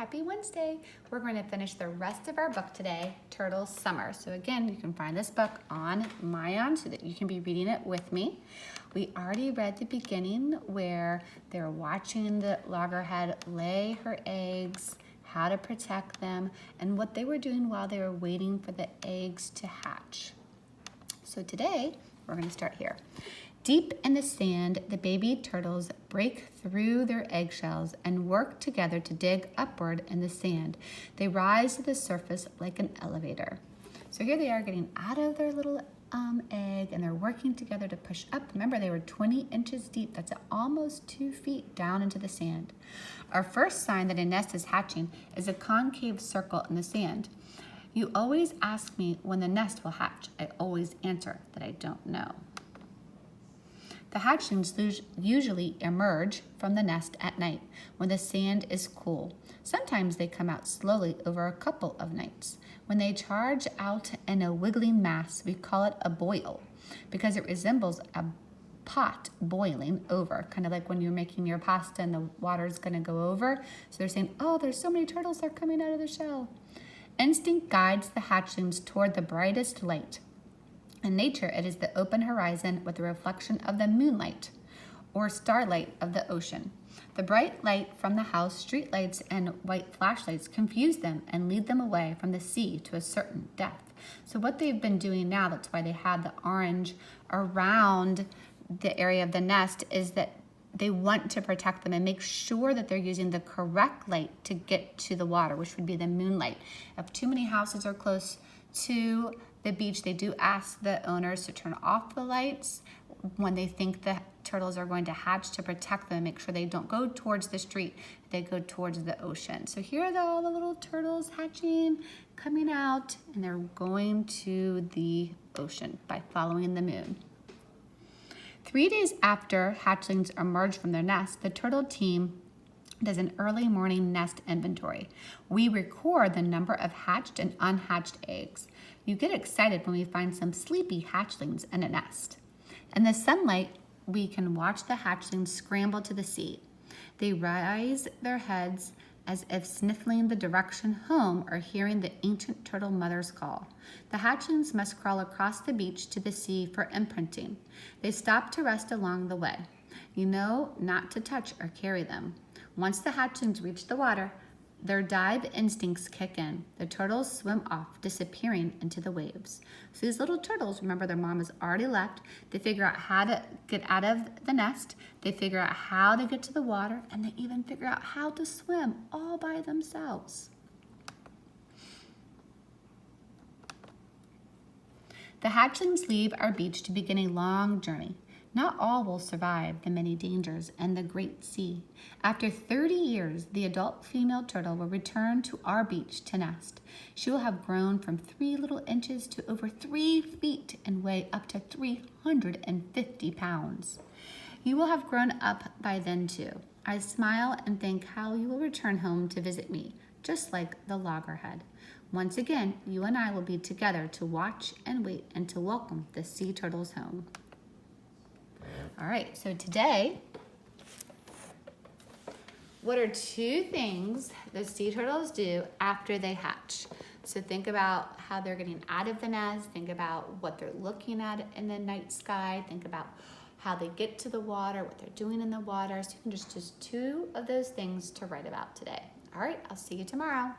happy Wednesday. We're going to finish the rest of our book today, Turtle Summer. So again, you can find this book on Mayan so that you can be reading it with me. We already read the beginning where they're watching the loggerhead lay her eggs, how to protect them, and what they were doing while they were waiting for the eggs to hatch. So today, we're going to start here. Deep in the sand, the baby turtles break through their eggshells and work together to dig upward in the sand. They rise to the surface like an elevator. So here they are getting out of their little egg, and they're working together to push up. Remember, they were 20 inches deep. That's almost 2 feet down into the sand. Our first sign that a nest is hatching is a concave circle in the sand. You always ask me when the nest will hatch. I always answer that I don't know. The hatchlings usually emerge from the nest at night when the sand is cool. Sometimes they come out slowly over a couple of nights. When they charge out in a wiggling mass, we call it a boil because it resembles a pot boiling over, kind of like when you're making your pasta and the water's going to go over. So they're saying, oh, there's so many turtles that are coming out of the shell. Instinct guides the hatchlings toward the brightest light. In nature, it is the open horizon with the reflection of the moonlight or starlight of the ocean. The bright light from the house, street lights, and white flashlights confuse them and lead them away from the sea to a certain depth. So what they've been doing now, that's why they had the orange around the area of the nest, is that they want to protect them and make sure that they're using the correct light to get to the water, which would be the moonlight. If too many houses are close to the beach, they do ask the owners to turn off the lights when they think the turtles are going to hatch to protect them and make sure they don't go towards the street, they go towards the ocean. So here are all the little turtles hatching, coming out, and they're going to the ocean by following the moon. 3 days after hatchlings emerge from their nest, the turtle team does an early morning nest inventory. We record the number of hatched and unhatched eggs. You get excited when we find some sleepy hatchlings in a nest. In the sunlight, we can watch the hatchlings scramble to the sea. They raise their heads as if sniffing the direction home or hearing the ancient turtle mother's call. The hatchlings must crawl across the beach to the sea for imprinting. They stop to rest along the way. You know not to touch or carry them. Once the hatchlings reach the water, their dive instincts kick in. The turtles swim off, disappearing into the waves. So these little turtles, remember their mom has already left. They figure out how to get out of the nest. They figure out how to get to the water, and they even figure out how to swim all by themselves. The hatchlings leave our beach to begin a long journey. Not all will survive the many dangers and the great sea. After 30 years, the adult female turtle will return to our beach to nest. She will have grown from 3 little inches to over 3 feet and weigh up to 350 pounds. You will have grown up by then too. I smile and think how you will return home to visit me, just like the loggerhead. Once again, you and I will be together to watch and wait and to welcome the sea turtles home. All right, so today, what are 2 things the sea turtles do after they hatch? So think about how they're getting out of the nest, think about what they're looking at in the night sky, think about how they get to the water, what they're doing in the water. So you can just choose 2 of those things to write about today. All right, I'll see you tomorrow.